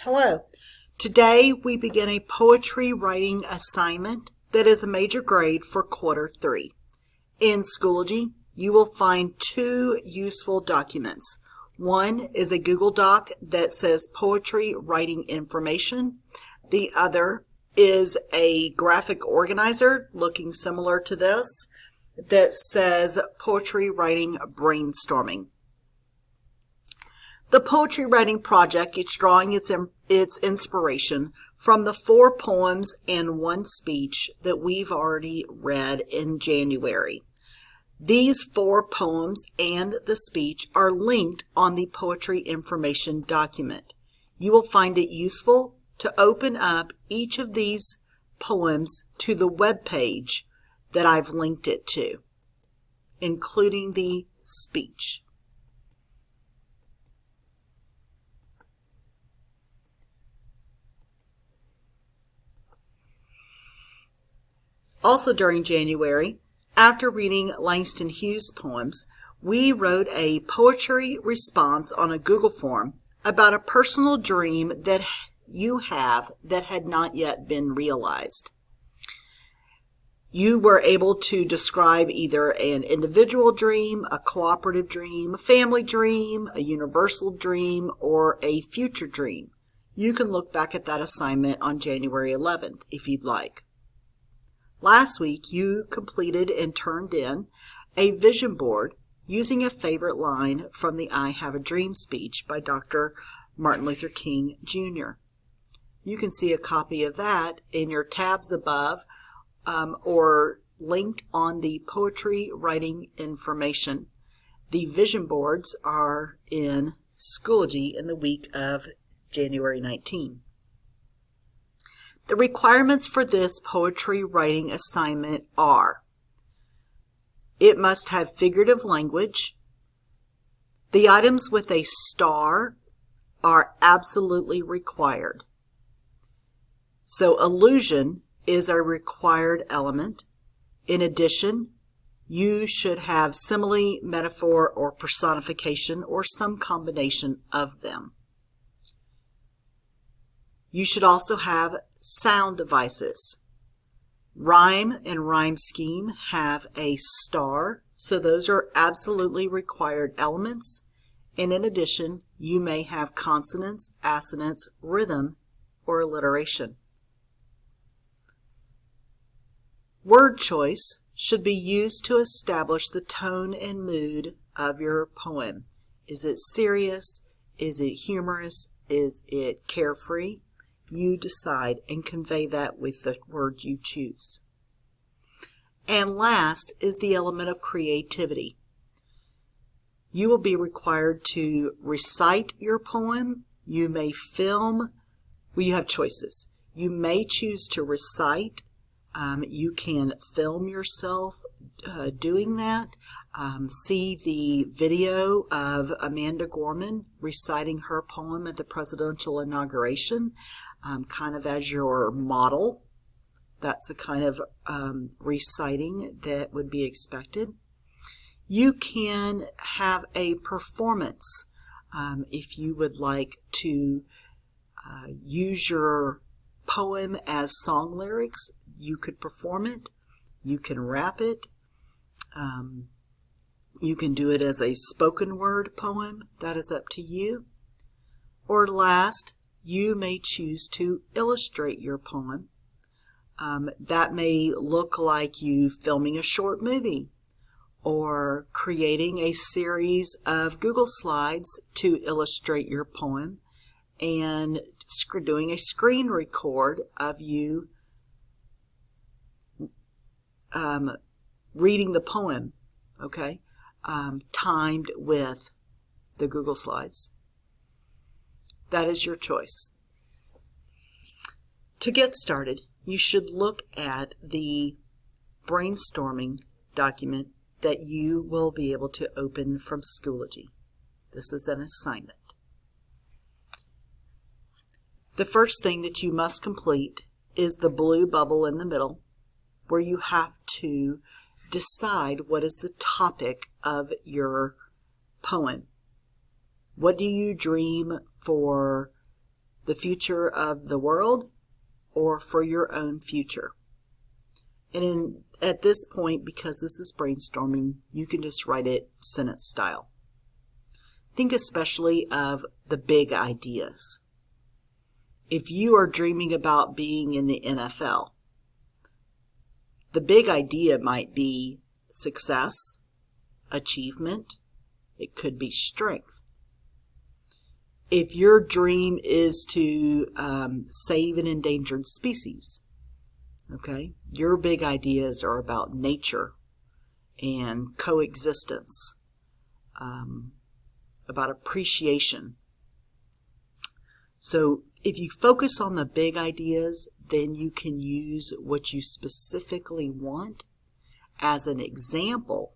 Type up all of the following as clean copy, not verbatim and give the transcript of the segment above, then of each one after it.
Hello. Today we begin a poetry writing assignment that is a major grade for quarter 3. In Schoology, you will find two useful documents. One is a Google Doc that says poetry writing information. The other is a graphic organizer looking similar to this that says poetry writing brainstorming. The poetry writing project is drawing its inspiration from the 4 poems and 1 speech that we've already read in January. These 4 poems and the speech are linked on the poetry information document. You will find it useful to open up each of these poems to the web page that I've linked it to, including the speech. Also during January, after reading Langston Hughes' poems, we wrote a poetry response on a Google form about a personal dream that you have that had not yet been realized. You were able to describe either an individual dream, a cooperative dream, a family dream, a universal dream, or a future dream. You can look back at that assignment on January 11th if you'd like. Last week, you completed and turned in a vision board using a favorite line from the I Have a Dream speech by Dr. Martin Luther King, Jr. You can see a copy of that in your tabs above or linked on the poetry writing information. The vision boards are in Schoology in the week of January 19. The requirements for this poetry writing assignment are: it must have figurative language. The items with a star are absolutely required. So allusion is a required element. In addition, you should have simile, metaphor, or personification, or some combination of them. You should also have sound devices. Rhyme and rhyme scheme have a star, so those are absolutely required elements. And in addition, you may have consonants, assonants, rhythm, or alliteration. Word choice should be used to establish the tone and mood of your poem. Is it serious? Is it humorous? Is it carefree? You decide and convey that with the words you choose. And last is the element of creativity. You will be required to recite your poem. You may film. Well, you have choices. You may choose to recite. You can film yourself doing that. See the video of Amanda Gorman reciting her poem at the presidential inauguration, kind of as your model. That's the kind of reciting that would be expected. You can have a performance if you would like to use your poem as song lyrics. You could perform it. You can rap it. You can do it as a spoken word poem. That is up to you. Or last, you may choose to illustrate your poem. That may look like you filming a short movie or creating a series of Google slides to illustrate your poem and doing a screen record of you reading the poem, okay, timed with the Google slides. That is your choice. To get started, you should look at the brainstorming document that you will be able to open from Schoology. This is an assignment. The first thing that you must complete is the blue bubble in the middle, where you have to decide what is the topic of your poem. What do you dream for the future of the world, or for your own future. And at this point, because this is brainstorming, you can just write it sentence style. Think especially of the big ideas. If you are dreaming about being in the NFL, the big idea might be success, achievement. It could be strength. If your dream is to save an endangered species, okay, your big ideas are about nature and coexistence, about appreciation. So if you focus on the big ideas, then you can use what you specifically want as an example,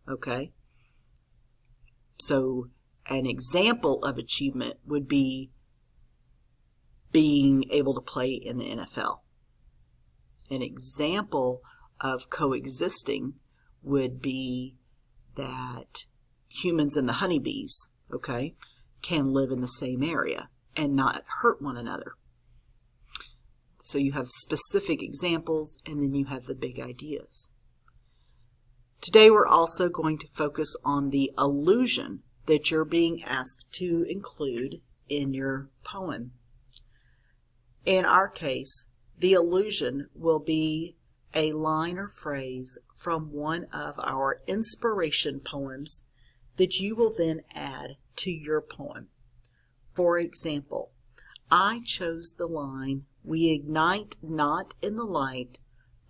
okay? So an example of achievement would be being able to play in the NFL. An example of coexisting would be that humans and the honeybees, okay, can live in the same area and not hurt one another. So you have specific examples, and then you have the big ideas. Today we're also going to focus on the allusion that you're being asked to include in your poem. In our case, the allusion will be a line or phrase from one of our inspiration poems that you will then add to your poem. For example, I chose the line, "We ignite not in the light,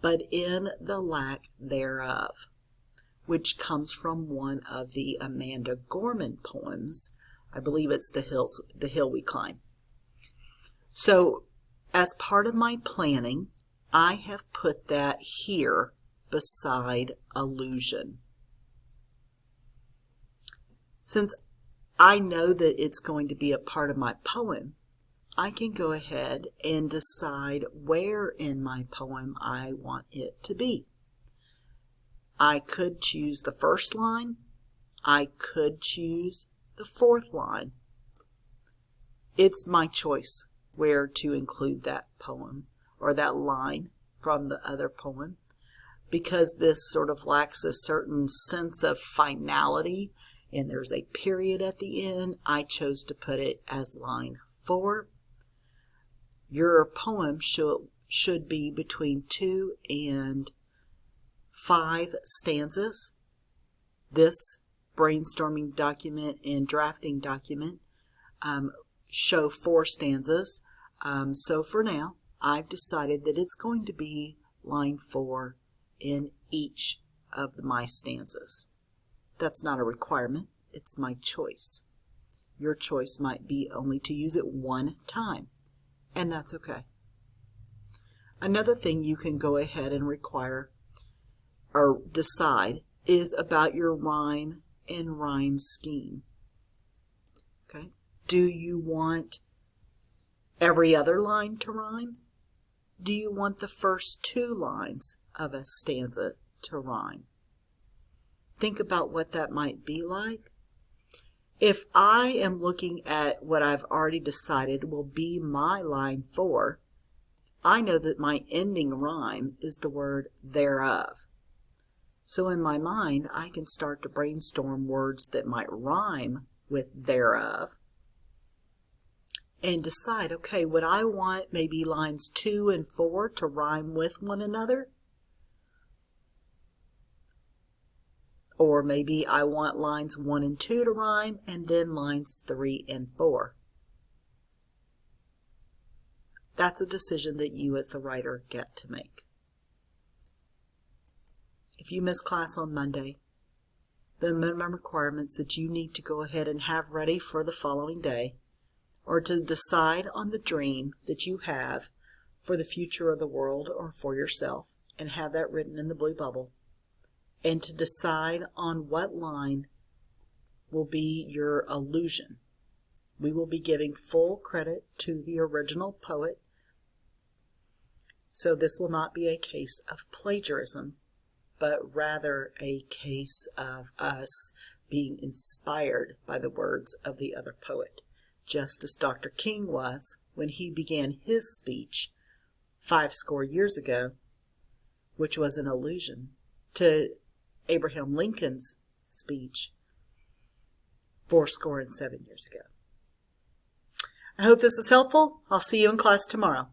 but in the lack thereof," which comes from one of the Amanda Gorman poems. I believe it's The Hill We Climb. So, as part of my planning, I have put that here beside allusion. Since I know that it's going to be a part of my poem, I can go ahead and decide where in my poem I want it to be. I could choose the first line. I could choose the fourth line. It's my choice where to include that poem or that line from the other poem, because this sort of lacks a certain sense of finality and there's a period at the end. I chose to put it as line 4. Your poem should be between 2 and 5 stanzas. This brainstorming document and drafting document show 4 stanzas. So for now, I've decided that it's going to be line 4 in each of my stanzas. That's not a requirement. It's my choice. Your choice might be only to use it one time, and that's okay. Another thing you can go ahead and require or decide is about your rhyme and rhyme scheme. Okay? Do you want every other line to rhyme? Do you want the first 2 lines of a stanza to rhyme? Think about what that might be like. If I am looking at what I've already decided will be my line 4, I know that my ending rhyme is the word thereof. So in my mind, I can start to brainstorm words that might rhyme with thereof and decide, okay, would I want maybe lines 2 and 4 to rhyme with one another? Or maybe I want lines 1 and 2 to rhyme, and then lines 3 and 4. That's a decision that you as the writer get to make. If you miss class on Monday, the minimum requirements that you need to go ahead and have ready for the following day are to decide on the dream that you have for the future of the world or for yourself, and have that written in the blue bubble, and to decide on what line will be your allusion. We will be giving full credit to the original poet, so this will not be a case of plagiarism, but rather a case of us being inspired by the words of the other poet just as Dr. King was when he began his speech 50 years ago, which was an allusion to Abraham Lincoln's speech 77 years ago. I hope this is helpful. I'll see you in class tomorrow.